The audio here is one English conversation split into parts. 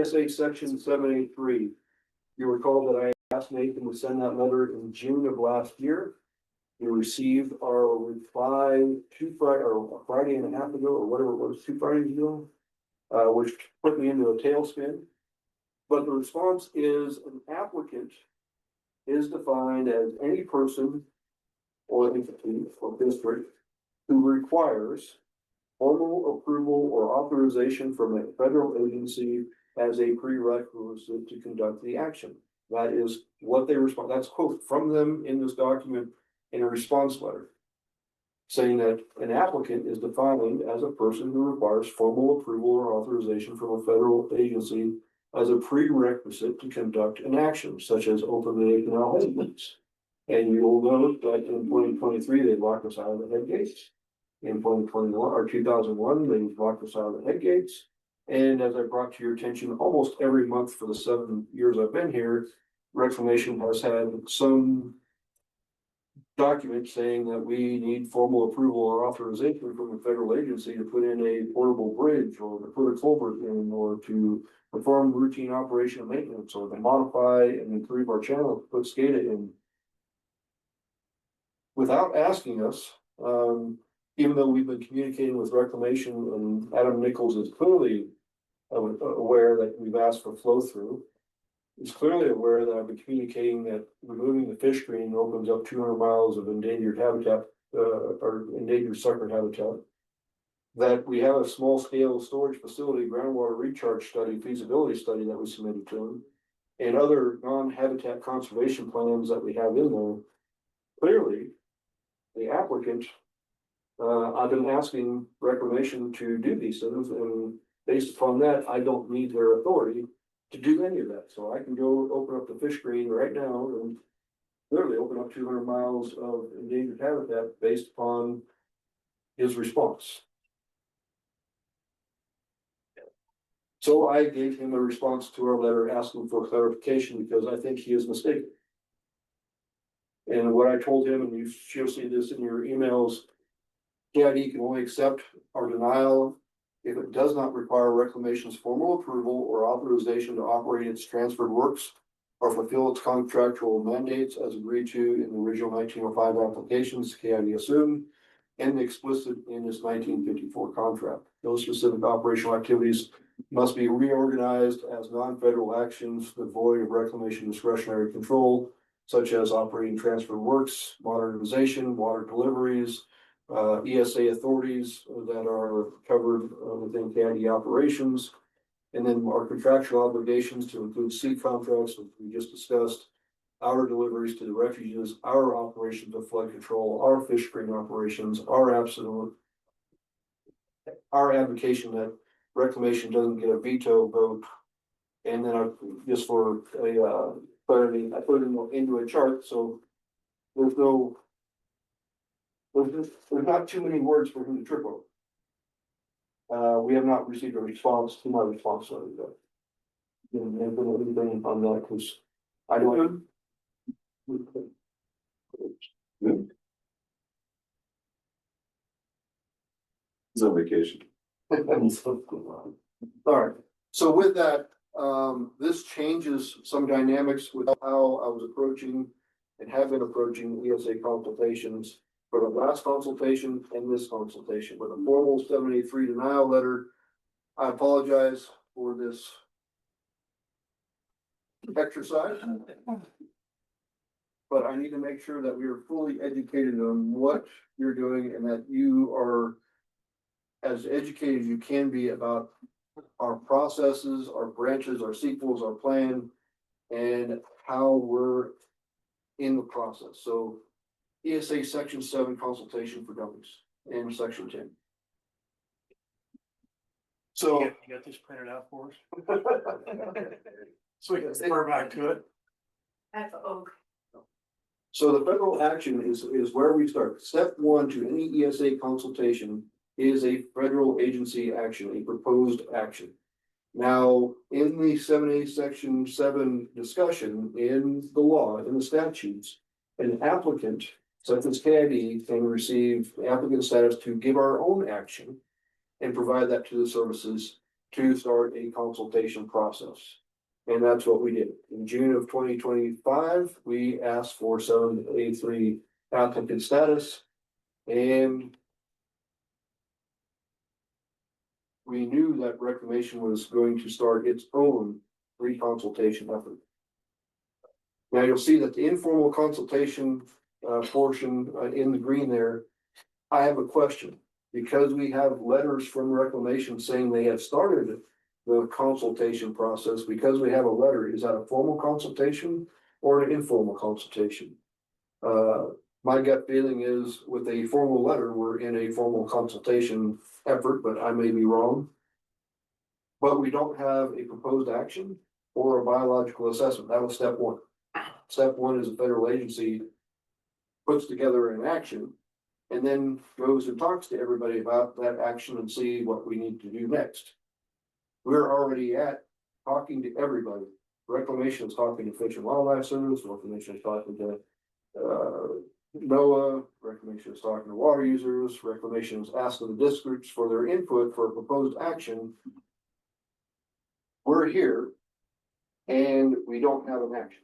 ESA Section 783. You recall that I asked Nathan to send that letter in June of last year. You received our reply a Friday and a half ago, or whatever it was, 2 Fridays ago, which put me into a tailspin. But the response is an applicant is defined as any person or entity or district who requires formal approval or authorization from a federal agency as a prerequisite to conduct the action. That is what they respond. That's a quote from them in this document in a response letter, saying that an applicant is defined as a person who requires formal approval or authorization from a federal agency as a prerequisite to conduct an action, such as open the canal head gates. And you will note that in 2023, they locked us out of the head gates. In 2021 or 2001, they locked us out of the head gates. And as I brought to your attention, almost every month for the 7 years I've been here, Reclamation has had some document saying that we need formal approval or authorization from a federal agency to put in a portable bridge or to put a culvert in or to perform routine operation and maintenance or to modify and improve our channel to put SCADA in. Without asking us, even though we've been communicating with Reclamation and Adam Nichols is clearly aware that we've asked for flow through. He's clearly aware that I've been communicating that removing the fish screen opens up 200 miles of endangered habitat or endangered sucker habitat. That we have a small scale storage facility, groundwater recharge study, feasibility study that we submitted to him, and other non-habitat conservation plans that we have in there. Clearly, the applicant, I've been asking Reclamation to do these things, and based upon that, I don't need their authority to do any of that. So I can go open up the fish screen right now and literally open up 200 miles of endangered habitat based upon his response. So I gave him a response to our letter asking for clarification because I think he is mistaken. And what I told him, and you'll see this in your emails, K.I.D can only accept our denial if it does not require Reclamation's formal approval or authorization to operate its transferred works or fulfill its contractual mandates as agreed to in the original 1905 applications K.I.D assumed and explicit in its 1954 contract. Those specific operational activities must be reorganized as non-federal actions devoid of Reclamation discretionary control, such as operating transfer works, modernization, water deliveries, ESA authorities that are covered within K.I.D operations, and then our contractual obligations to include seed contracts, which we just discussed, our deliveries to the refuges, our operations of flood control, our fish screen operations, our advocation that Reclamation doesn't get a veto vote. And then just for a clarity, I put it into a chart, so there's not too many words for him to trip over. We have not received a response to my response letter yet. And anything on that, because I don't. It's on vacation. All right. So with that, this changes some dynamics with how I was approaching and have been approaching ESA consultations for the last consultation and this consultation with a formal 783 denial letter. I apologize for this exercise, but I need to make sure that we are fully educated on what you're doing and that you are as educated as you can be about our processes, our branches, our sequels, our plan, and how we're in the process. So ESA Section 7 consultation for dummies and Section 10. So you got this printed out for us? So we can refer back to it. That's oak. So the federal action is where we start. Step 1 to any ESA consultation is a federal agency action, a proposed action. Now, in the 7A Section 7 discussion in the law, in the statutes, an applicant, such as K.I.D, can receive applicant status to give our own action and provide that to the services to start a consultation process. And that's what we did. In June of 2025, we asked for 7A3 applicant status. And we knew that Reclamation was going to start its own pre-consultation effort. Now you'll see that the informal consultation portion in the green there, I have a question. Because we have letters from Reclamation saying they have started the consultation process, because we have a letter, is that a formal consultation or an informal consultation? My gut feeling is with a formal letter, we're in a formal consultation effort, but I may be wrong. But we don't have a proposed action or a biological assessment. That was step one. Step one is a federal agency puts together an action and then goes and talks to everybody about that action and see what we need to do next. We're already at talking to everybody. Reclamation is talking to Fish and Wildlife Service, Reclamation is talking to NOAA, Reclamation is talking to water users, Reclamation is asking the districts for their input for a proposed action. We're here and we don't have an action.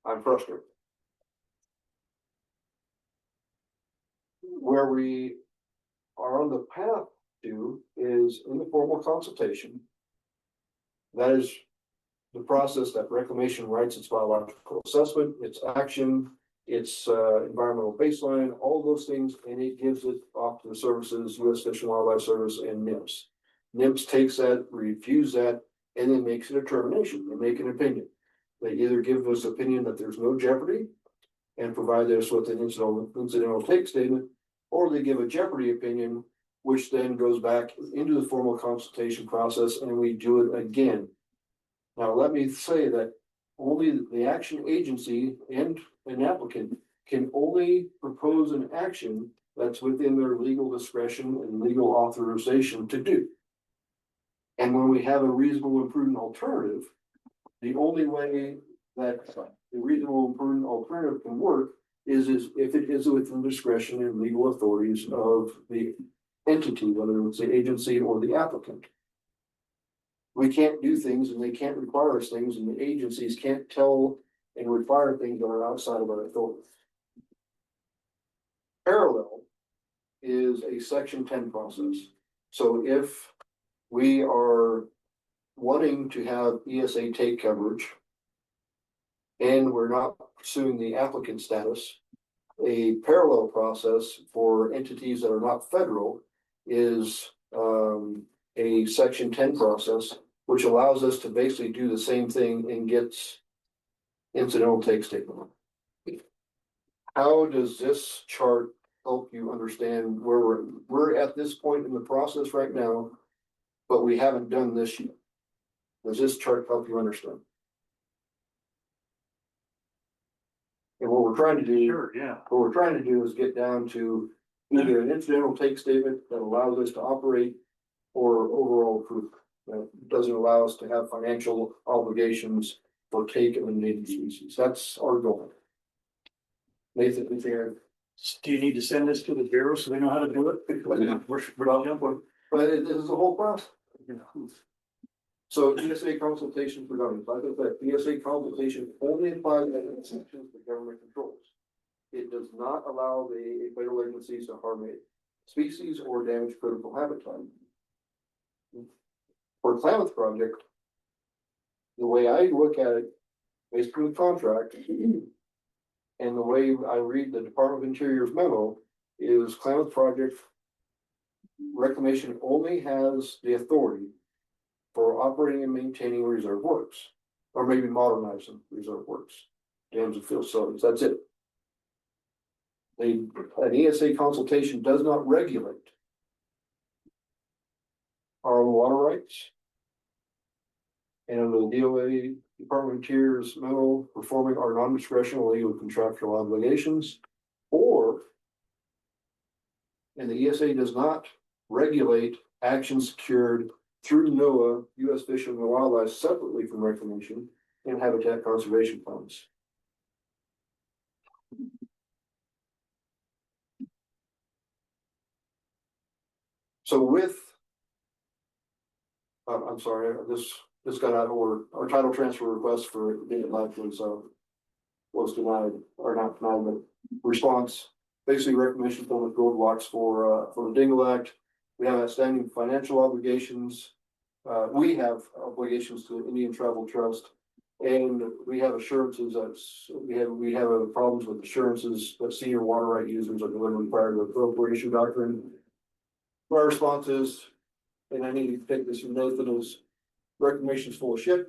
I'm frustrated. Where we are on the path to is in the formal consultation. That is the process that Reclamation writes its biological assessment, its action, its environmental baseline, all those things, and it gives it off to the services, U.S. Fish and Wildlife Service and NIMS. NIMS takes that, reviews that, and then makes a determination. They make an opinion. They either give us opinion that there's no jeopardy and provide us with an incidental take statement, or they give a jeopardy opinion, which then goes back into the formal consultation process and we do it again. Now, let me say that only the action agency and an applicant can only propose an action that's within their legal discretion and legal authorization to do. And when we have a reasonable and prudent alternative, the only way that the reasonable and prudent alternative can work is if it is within discretion and legal authorities of the entity, whether it's the agency or the applicant. We can't do things and they can't require us things, and the agencies can't tell and require things that are outside of our authority. Parallel is a Section 10 process. So if we are wanting to have ESA take coverage and we're not pursuing the applicant status, a parallel process for entities that are not federal is a Section 10 process, which allows us to basically do the same thing and gets incidental take statement. How does this chart help you understand where we're at this point in the process right now, but we haven't done this yet? Does this chart help you understand? And what we're trying to do, Sure, yeah. what we're trying to do is get down to either an incidental take statement that allows us to operate or overall proof that doesn't allow us to have financial obligations for take eliminated species. That's our goal. Nathan, anything? Do you need to send this to the Bureau so they know how to do it? We're not jumping. But it is a whole process. So ESA consultation for government, like I said, ESA consultation only applies to sections the government controls. It does not allow the federal agencies to harm a species or damage critical habitat. For Klamath project, the way I look at it, based on the contract, and the way I read the Department of Interior's memo, is Klamath project Reclamation only has the authority for operating and maintaining reserve works, or maybe modernizing reserve works, dams and field facilities. That's it. An ESA consultation does not regulate our water rights. And under the DOA, Department of Interior's memo, performing our non-discretional legal contractual obligations, and the ESA does not regulate actions secured through NOAA, U.S. Fish and Wildlife separately from Reclamation and habitat conservation funds. So with I'm sorry, this got out of order. Our title transfer request for Dayton Life was denied, or not denied, but response. Basically reclamation from the roadblocks for the Dingle Act. We have outstanding financial obligations. We have obligations to Indian Travel Trust. And we have assurances we have problems with assurances that senior water right users are delivering prior to the appropriation doctrine. My response is, and I need to take this from Nathan, is reclamation's full of shit.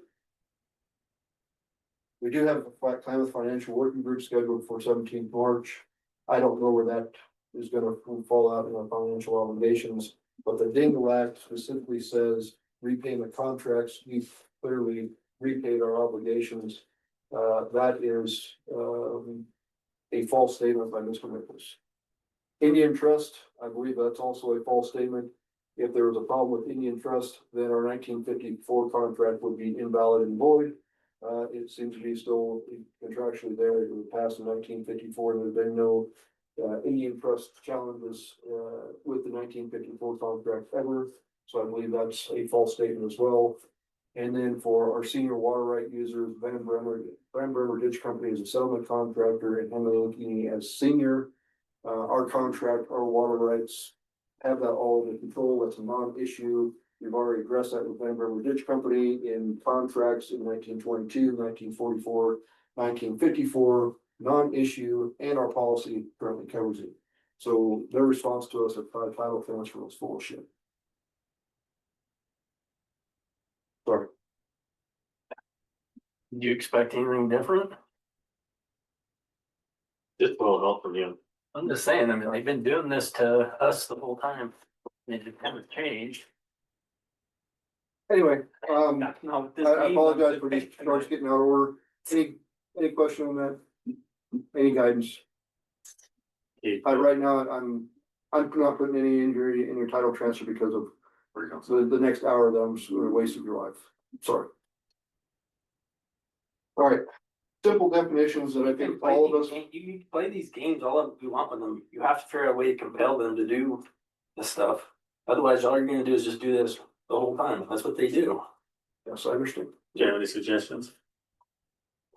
We do have a Klamath Financial Working Group scheduled for 17th March. I don't know where that is gonna fall out in our financial obligations, but the Dingle Act specifically says repayment contracts. We've clearly repaid our obligations. That is a false statement by Mr. Nichols. Indian Trust, I believe that's also a false statement. If there was a problem with Indian Trust, then our 1954 contract would be invalid and void. It seems to be still contractually there. It was passed in 1954. There's been no Indian Trust challenges with the 1954 contract ever. So I believe that's a false statement as well. And then for our senior water right users, Van Bremer Ditch Company is a settlement contractor and Henry Linkini as senior. Our contract, our water rights have that all under control. That's a non-issue. We've already addressed that with Van Bremer Ditch Company in contracts in 1922, 1944, 1954, non-issue, and our policy currently covers it. So their response to us at title transfer was full of shit. Sorry. Do you expect anything different? Just a little help from you. I'm just saying, I mean, they've been doing this to us the whole time. It haven't changed. Anyway, No, I apologize for these charts getting out of order. Any question on that? Any guidance? Right now, I'm not putting any injury in your title transfer because of the next hour that I'm just gonna waste of your life. Sorry. All right, simple definitions that I think all of us. You can play these games all of you want with them. You have to figure out a way to compel them to do this stuff. Otherwise, all you're gonna do is just do this the whole time. That's what they do. Yes, I understand. Do you have any suggestions?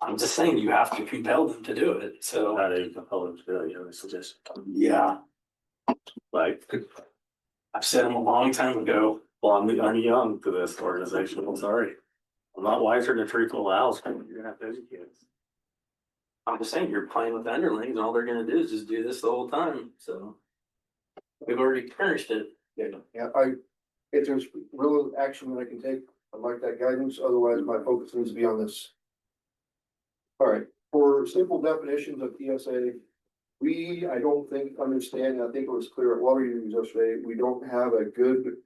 I'm just saying you have to compel them to do it. So How do you compel them to do it? You have any suggestions? yeah, Like, I've said them a long time ago. well, I'm young to this organization. I'm sorry. I'm not wiser than treat the owls. You're gonna have to educate us. I'm just saying you're playing with underlings, and all they're gonna do is just do this the whole time. So we've already experienced it. Yeah, if there's real action that I can take, I'd like that guidance. Otherwise, my focus needs to be on this. All right, for simple definitions of ESA, I don't think understand, I think it was clear at water users yesterday, we don't have a good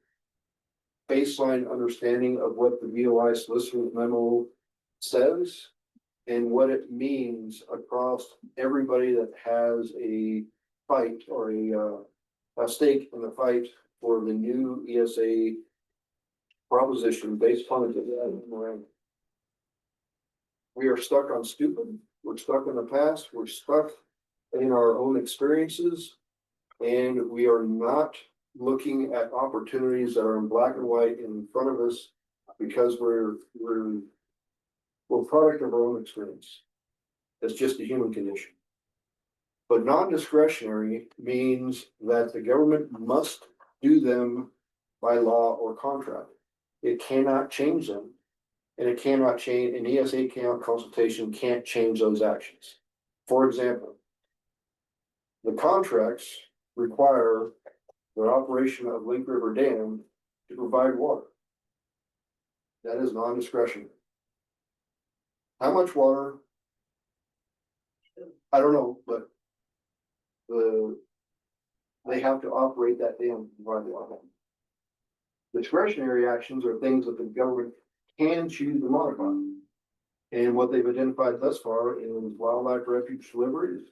baseline understanding of what the VOI solicitor's memo says and what it means across everybody that has a fight or a stake in the fight for the new ESA proposition based upon it. We are stuck on stupid, we're stuck in the past, we're stuck in our own experiences, and we are not looking at opportunities that are in black and white in front of us because we're product of our own experience. It's just a human condition. But non-discretionary means that the government must do them by law or contract. It cannot change them. And it cannot change, an ESA consultation can't change those actions. For example, the contracts require the operation of Link River Dam to provide water. That is non-discretionary. How much water? I don't know, but they have to operate that dam to provide water. Discretionary actions are things that the government can choose to modify. And what they've identified thus far is wildlife refuge deliveries,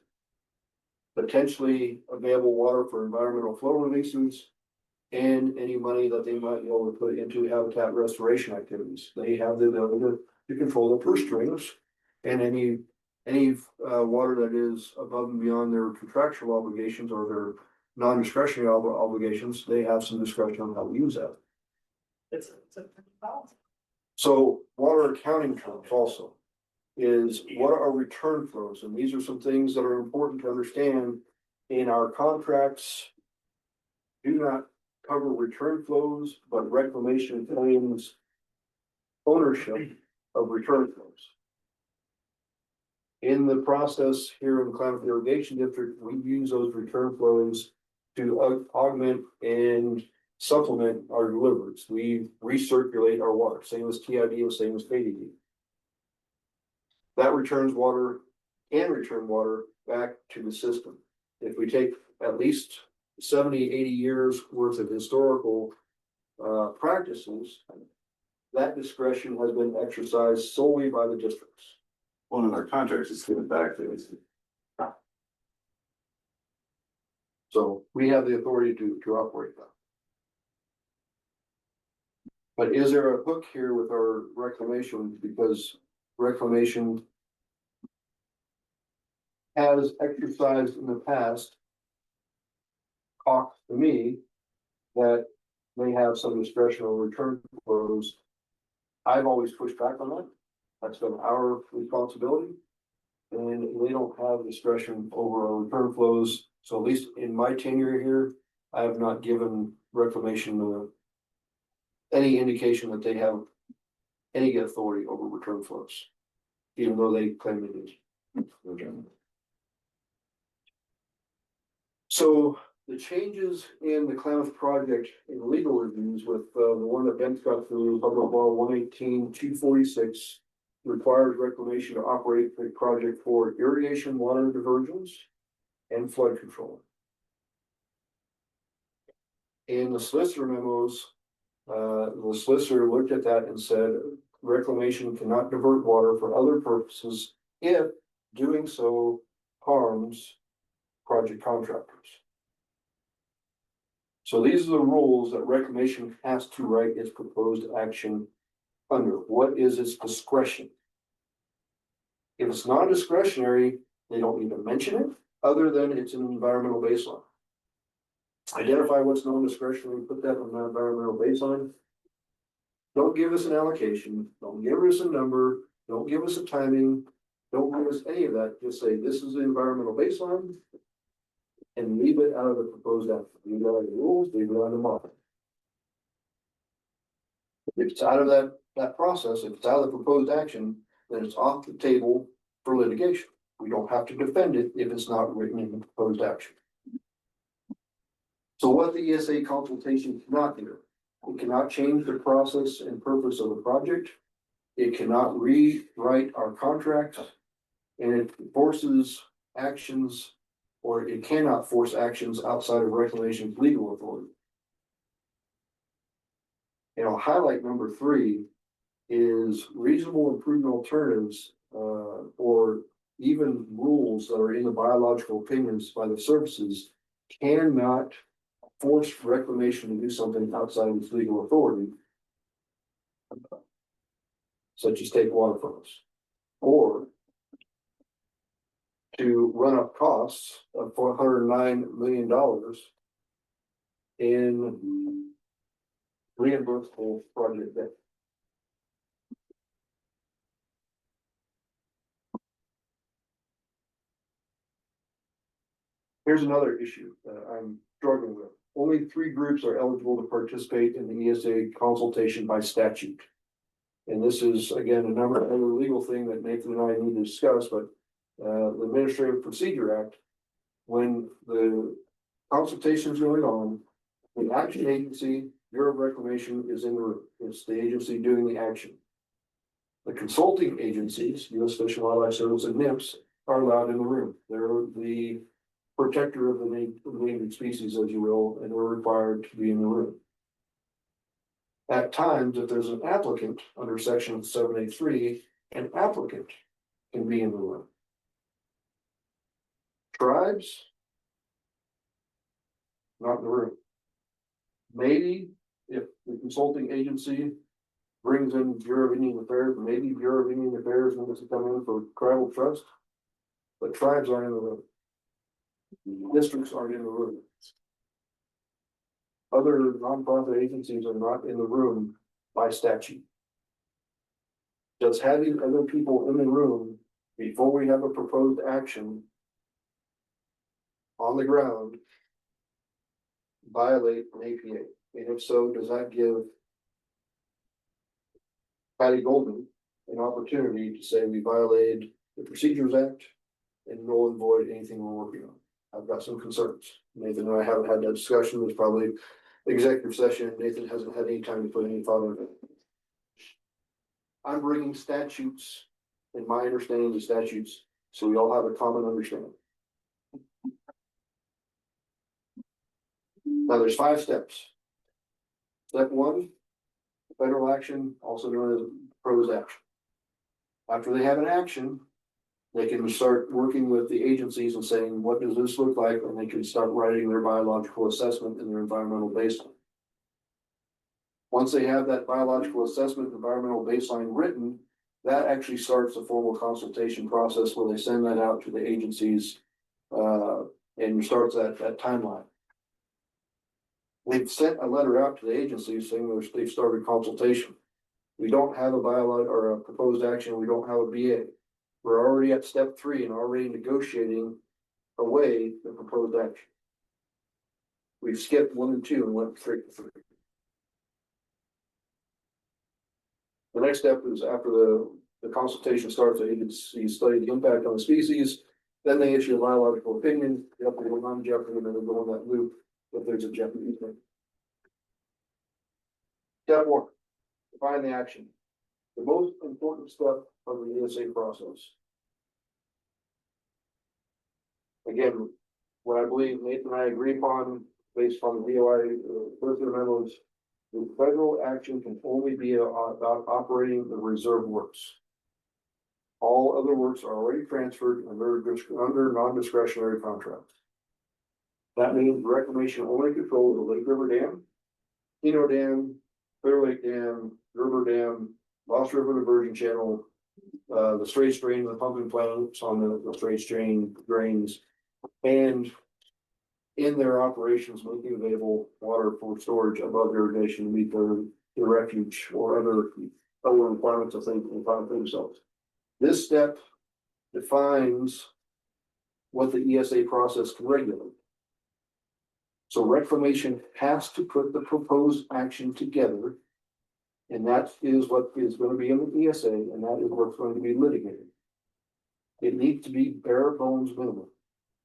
potentially available water for environmental flow releases, and any money that they might be able to put into habitat restoration activities. They have the ability to control the purse strings, and any water that is above and beyond their contractual obligations or their non-discretionary obligations, they have some discretion on how to use that. It's a policy. So water accounting terms also is what are return flows? And these are some things that are important to understand in our contracts. Do not cover return flows, but reclamation claims ownership of return flows. In the process here in the Klamath Irrigation District, we use those return flows to augment and supplement our deliveries. We recirculate our water, same as K.I.D and same as K.I.D. That returns water and return water back to the system. If we take at least 70, 80 years worth of historical practices, that discretion has been exercised solely by the districts. One of our contracts is given back to us. So we have the authority to operate that. But is there a hook here with our reclamation? Because reclamation has exercised in the past talked to me that they have some discretion on return flows. I've always pushed back on that. That's been our responsibility. And they don't have discretion over our return flows. So at least in my tenure here, I have not given reclamation any indication that they have any authority over return flows, even though they claim it is. So the changes in the Klamath project in legal reviews with the one that Ben's got through Public Law 118-246 requires reclamation to operate the project for irrigation, water diversions, and flood control. In the solicitor memos, the solicitor looked at that and said reclamation cannot divert water for other purposes if doing so harms project contractors. So these are the rules that reclamation has to write its proposed action under. What is its discretion? If it's non-discretionary, they don't need to mention it, other than it's an environmental baseline. Identify what's non-discretionary, put that on the environmental baseline. Don't give us an allocation, don't give us a number, don't give us a timing, don't give us any of that, just say this is the environmental baseline. And leave it out of the proposed action, leave it out of the rules, leave it out of the model. If it's out of that process, if it's out of the proposed action, then it's off the table for litigation. We don't have to defend it if it's not written in the proposed action. So what the ESA consultation cannot do, it cannot change the process and purpose of the project. It cannot rewrite our contract, and it forces actions, or it cannot force actions outside of reclamation's legal authority. And I'll highlight number 3 is reasonable improvement alternatives, or even rules that are in the biological opinions by the services cannot force reclamation to do something outside of its legal authority, such as take water from us, or to run up costs of $409 million in reimbursable project debt. Here's another issue that I'm struggling with. Only 3 groups are eligible to participate in the ESA consultation by statute. And this is, again, another legal thing that Nathan and I need to discuss, but the Administrative Procedure Act, when the consultation is going on, the action agency, Bureau of Reclamation, is in the room. It's the agency doing the action. The consulting agencies, U.S. Fish and Wildlife Service and NIPS, are allowed in the room. They're the protector of the endangered species, as you will, and we're required to be in the room. At times, if there's an applicant under section 783, an applicant can be in the room. Tribes, not in the room. Maybe if the consulting agency brings in Bureau of Indian Affairs, maybe Bureau of Indian Affairs wants to come in for tribal trust, but tribes aren't in the room. Districts aren't in the room. other nonprofit agencies are not in the room by statute. Does having other people in the room before we have a proposed action on the ground violate an APA? And if so, does that give Patty Golden an opportunity to say we violated the Procedures Act and null and void anything we're working on? I've got some concerns. Nathan and I haven't had that discussion. There's probably executive session. Nathan hasn't had any time to put any thought on it. I'm bringing statutes and my understanding of statutes, so we all have a common understanding. Now, there's 5 steps. Step 1, federal action, also known as proposed action. After they have an action, they can start working with the agencies and saying, what does this look like? And they can start writing their biological assessment and their environmental baseline. Once they have that biological assessment, environmental baseline written, that actually starts a formal consultation process where they send that out to the agencies and starts that timeline. They've sent a letter out to the agencies saying they've started consultation. We don't have a biological or a proposed action. We don't have a BA. We're already at step 3 and already negotiating away the proposed action. We've skipped 1 and 2 and went straight to 3. The next step is after the consultation starts, the agency study the impact on the species, then they issue a biological opinion, jeopardy or non-jeopardy, and then they go in that loop if there's a jeopardy. Step 1, define the action. The most important step of the ESA process. Again, what I believe Nathan and I agree upon based on the DOI first memos, the federal action can only be about operating the reserve works. All other works are already transferred under non-discretionary contracts. That means reclamation only controls the Lake River Dam, Keno Dam, Clear Lake Dam, River Dam, Lost River Diversion Channel, the straight drain, the pumping plants on the straight drain drains, and in their operations making available water for storage above irrigation to meet their refuge or other requirements of things themselves. This step defines what the ESA process can regulate. So reclamation has to put the proposed action together. And that is what is going to be in the ESA, and that is what's going to be litigated. It needs to be bare bones minimum.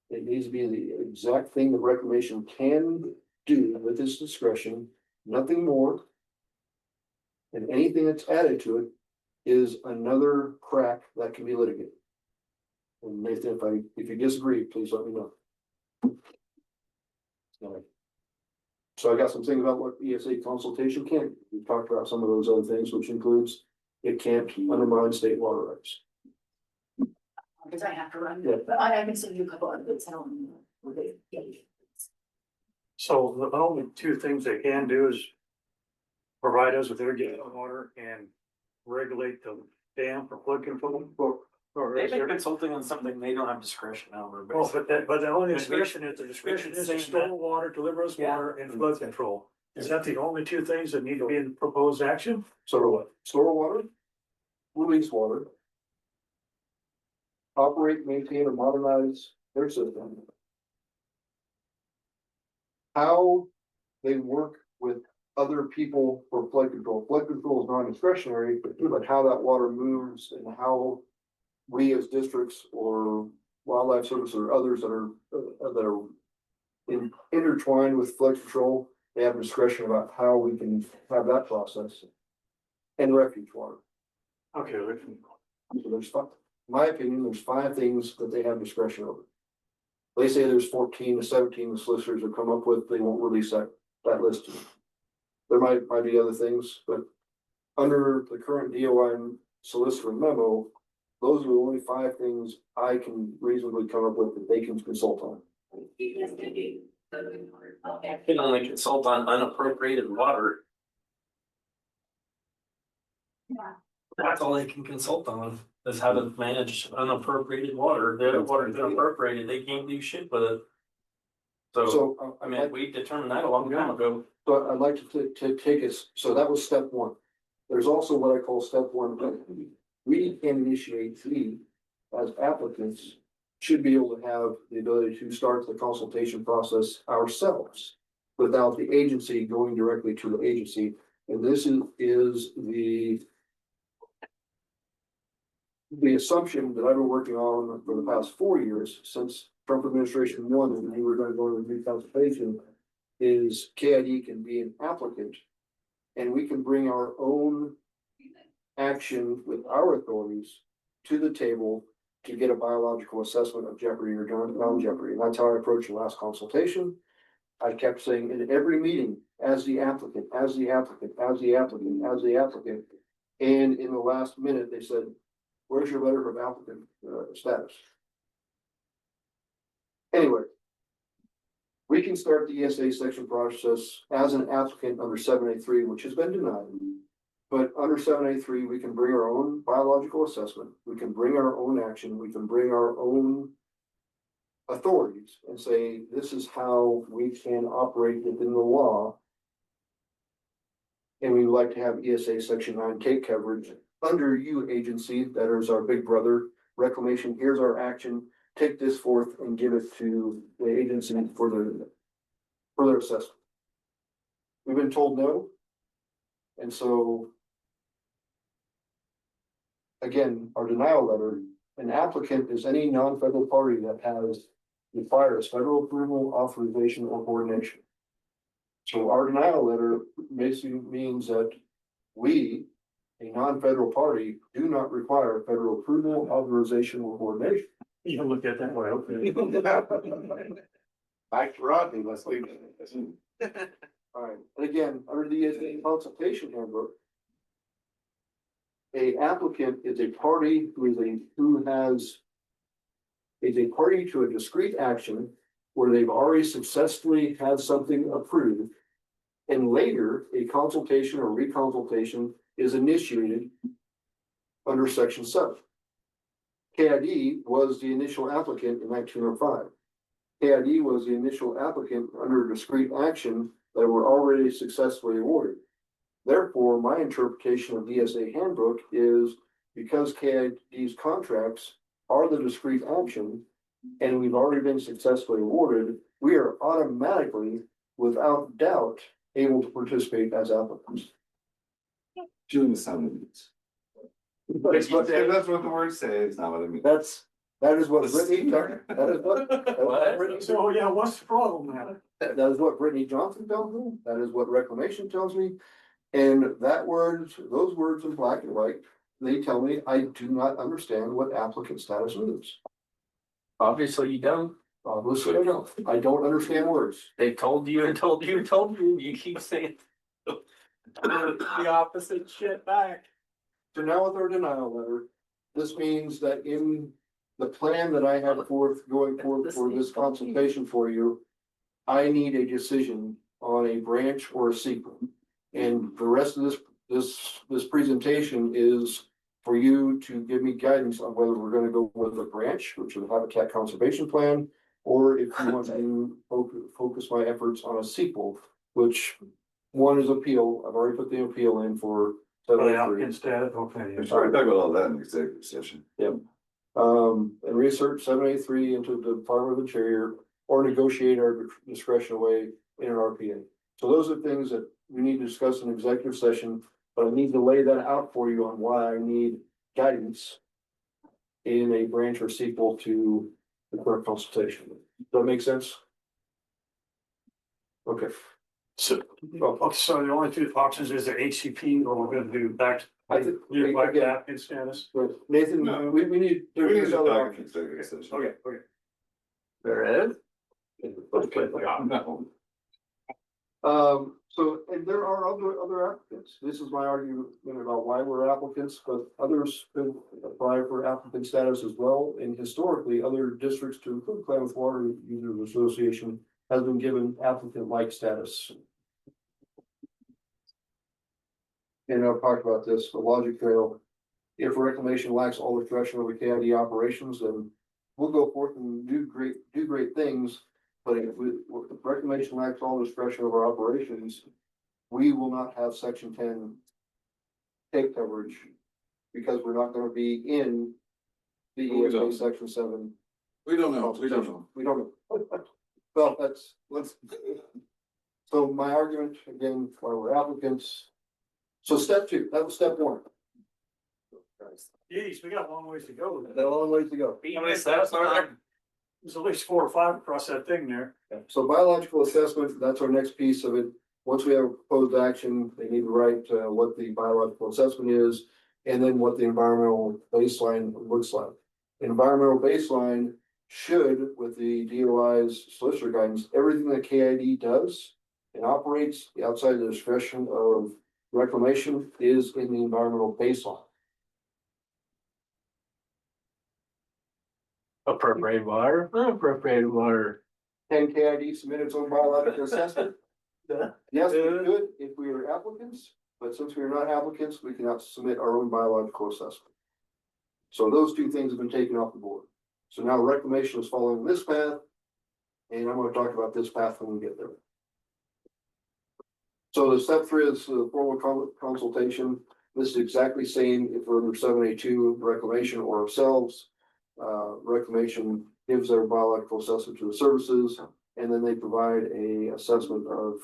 It needs to be the exact thing that reclamation can do with its discretion, nothing more. And anything that's added to it is another crack that can be litigated. And Nathan, if you disagree, please let me know. So I got some things about what ESA consultation can do. We've talked about some of those other things, which includes it can't undermine state water rights. Because I have to run, Yeah. but I can send you a couple of bits. So the only 2 things they can do is provide us with irrigation water and regulate the dam for flood control. Or They've is been there, consulting on something they don't have discretion over. oh, but the only We- discretion is, the discretion we can is to say store that. water, deliver us Yeah. water and flood control. Is that the only 2 things that need to be in proposed action? So what? Store water, release water, operate, maintain, or modernize their system. How they work with other people for flood control. Flood control is non-discretionary, but how that water moves and how we as districts or wildlife service or others that are intertwined with flood control, they have discretion about how we can have that process. And refuge water. Okay, So there's 5, in my opinion, there's 5 things that they have discretion over. They say there's 14 to 17 the solicitors have come up with, they won't release that list. There might be other things, but under the current DOI solicitor memo, those are the only 5 things I can reasonably come up with that they can consult on. Can only consult on unappropriated water. Yeah. That's all they can consult on, is how to manage unappropriated water. The other water is unappropriated, they can't do shit with it. So, I mean, we determined that a long time ago. but I'd like to take us, so that was step one. There's also what I call step one. We can initiate, we, as applicants, should be able to have the ability to start the consultation process ourselves without the agency going directly to the agency. And this is the assumption that I've been working on for the past 4 years, since Trump administration one, and we were gonna go to the consultation, is K.I.D can be an applicant. And we can bring our own action with our authorities to the table to get a biological assessment of jeopardy or non-jeopardy. And that's how I approached the last consultation. I kept saying in every meeting, as the applicant, as the applicant, as the applicant, as the applicant. And in the last minute, they said, where's your letter of applicant status? Anyway. We can start the ESA section process as an applicant under 7A3, which has been denied. But under 7A3, we can bring our own biological assessment, we can bring our own action, we can bring our own authorities and say, this is how we can operate within the law. And we would like to have ESA Section 9 take coverage under you, agency, that is our big brother. Reclamation, here's our action, take this forth and give it to the agency for their assessment. We've been told no. And so, again, our denial letter, an applicant is any non-federal party that requires federal approval, authorization, or coordination. So our denial letter basically means that we, a non-federal party, do not require federal approval, authorization, or coordination. You can look at that way, okay. Back to Rodney, let's leave it. All right, and again, under the ESA consultation handbook, a applicant is a party is a party to a discrete action where they've already successfully had something approved. And later, a consultation or reconsultation is initiated under Section 7. K.I.D was the initial applicant in 1905. K.I.D was the initial applicant under discrete action that were already successfully awarded. Therefore, my interpretation of the ESA handbook is because K.I.D's contracts are the discrete action and we've already been successfully awarded, we are automatically, without doubt, able to participate as applicants. Doing the sound of it. If that's what the words say, it's not what I mean. That is what Brittany, So, yeah, what's the problem now? that is what Brittany Johnson tells me, that is what Reclamation tells me. And those words in black and white, they tell me I do not understand what applicant status means. Obviously you don't. Obviously, I don't understand words. They told you and told you and told you, you keep saying the opposite shit back. So now with our denial letter, this means that in the plan that I have going forth for this consultation for you, I need a decision on a branch or a sequel. And the rest of this presentation is for you to give me guidance on whether we're gonna go with a branch, which is the habitat conservation plan, or if you want to focus my efforts on a sequel, which one is appeal. I've already put the appeal in for. Instead, okay. I'm sorry, talk about all that in executive session. And research 7A3 into the Department of Interior or negotiate our discretion away in an RPA. So those are things that we need to discuss in executive session, but I need to lay that out for you on why I need guidance in a branch or sequel to the current consultation. Does that make sense? Okay. So the only two options is the HCP or we're gonna do back. I think- Like again- applicant status. Nathan, No. we need. We can just other talk in options. executive session. Okay. There is. No. So, and there are other applicants. This is my argument about why we're applicants, but others could apply for applicant status as well. And historically, other districts, to include Klamath Water Users Association, has been given applicant-like status. And I've talked about this, the logic trail. If reclamation lacks all the direction over K.I.D operations, then we'll go forth and do great things. But if Reclamation lacks all discretion over operations, we will not have section 10 take coverage because we're not gonna be in the We ESA don't. section 7. We don't know, we don't know. We don't know. Well, let's, so my argument, again, while we're applicants. So step 2, that was step 1. Geez, we got a long ways to go. Got a long ways to go. How many steps are there? There's at least 4 or 5 across that thing there. So biological assessment, that's our next piece of it. Once we have a proposed action, they need to write what the biological assessment is, and then what the environmental baseline looks like. Environmental baseline should, with the DOI's solicitor guidance, everything that K.I.D does and operates outside the discretion of reclamation is in the environmental baseline. Appropriated water, unappropriated water. Can K.I.D submit its own biological assessment? Yes, we could if we were applicants, but since we are not applicants, we cannot submit our own biological assessment. So those 2 things have been taken off the board. So now reclamation is following this path. And I'm gonna talk about this path when we get there. So the step 3 is the formal consultation. This is exactly same if we're under 7A2 reclamation or ourselves. Reclamation gives their biological assessment to the services, and then they provide a assessment of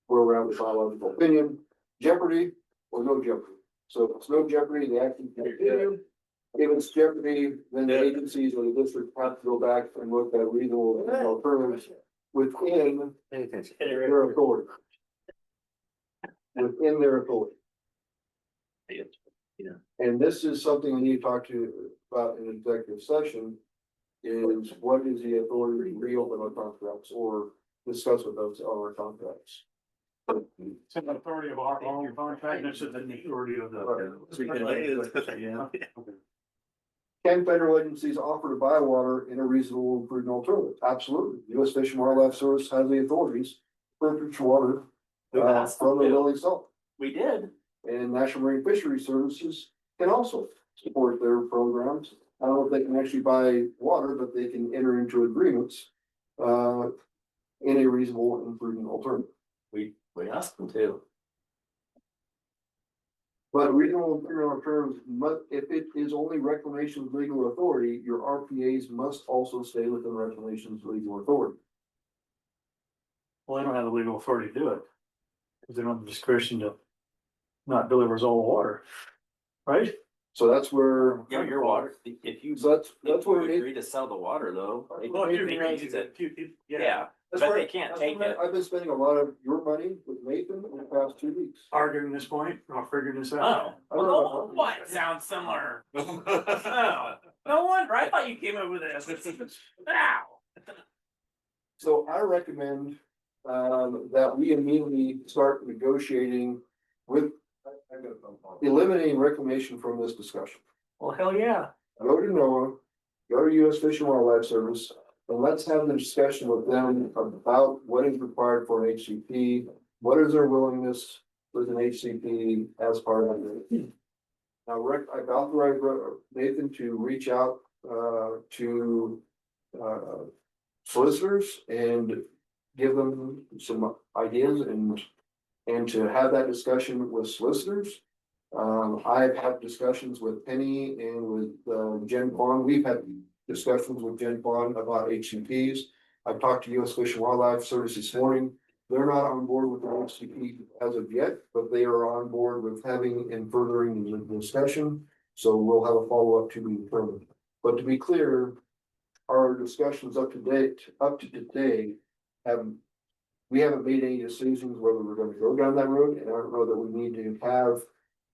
where we're at with biological opinion, jeopardy or no jeopardy. So if it's no jeopardy, the action can continue. If it's jeopardy, then the agencies or the district have to go back and look at reasonable alternatives within their authority. Within their authority. And this is something we need to talk to about in executive session. Is what is the authority to reopen our contracts or discuss with those our contracts? It's an authority of our own contract, and it's the authority of the. Yeah. Can federal agencies offer to buy water in a reasonable and prudent alternative? Absolutely. U.S. Fish and Wildlife Service has the authorities to purchase water from the lily salt. We did. And National Marine Fisheries Services can also support their programs. I don't know if they can actually buy water, but they can enter into agreements in a reasonable and prudent alternative. We asked them to. But reasonable and prudent alternatives must, if it is only reclamation's legal authority, your RPAs must also stay within reclamation's legal authority. Well, they don't have the legal authority to do it. Because they don't have the discretion to not deliver us all the water. Right? So that's where. Yeah, your water, if you. So that's where If it you is. agree to sell the water though. they Well, can- you they can can use it. yeah, That's But where- they can't that's take where it. I've been spending a lot of your money with Nathan in the past 2 weeks. arguing this point, I'll figure this Oh, out. well, what sounds similar? Oh, no wonder, I thought you came up with this. Wow. So I recommend that we immediately start negotiating with eliminating reclamation from this discussion. Well, hell yeah. Go to NOAA, go to U.S. Fish and Wildlife Service, and let's have the discussion with them about what is required for an HCP. What is their willingness with an HCP as part of it? Now, I've authorized Nathan to reach out to solicitors and give them some ideas and to have that discussion with solicitors. I've had discussions with Penny and with Jen Pond. We've had discussions with Jen Pond about HCPs. I've talked to U.S. Fish and Wildlife Service this morning. They're not on board with the HCP as of yet, but they are on board with having and furthering the discussion. So we'll have a follow-up to be determined. But to be clear, our discussions up to today, we haven't made any decisions whether we're going to go down that road, and I don't know that we need to have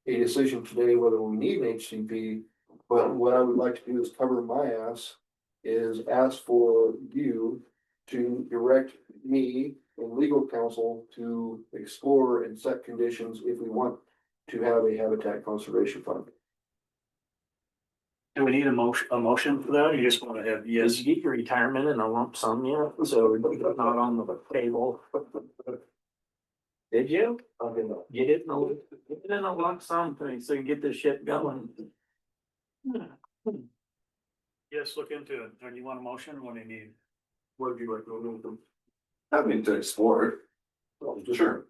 a decision today whether we need an HCP. But what I would like to do is cover my ass, is ask for you to direct me and legal counsel to explore and set conditions if we want to have a habitat conservation fund. Do we need a motion for that, or you just wanna have, Did yes? you get your retirement in a lump sum yet? So it's not on the table. Did you? Get it in a lump sum thing so you can get this shit going. Yes, look into it, or do you want a motion, or what do you need? What do you like to do? I mean, to explore it. Sure.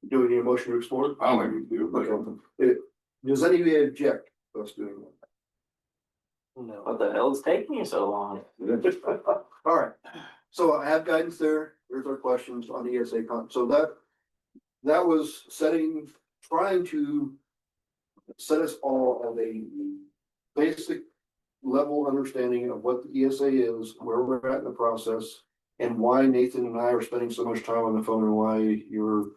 Do we need a motion to explore? I don't think we do, but. Does anybody object to us doing No. What the hell is taking you so long? that? All right, so I have guidance there, there's our questions on the ESA so that was trying to set us all at a basic level understanding of what the ESA is, where we're at in the process, and why Nathan and I are spending so much time on the phone and why your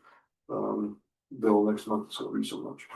bill next month is gonna be so much.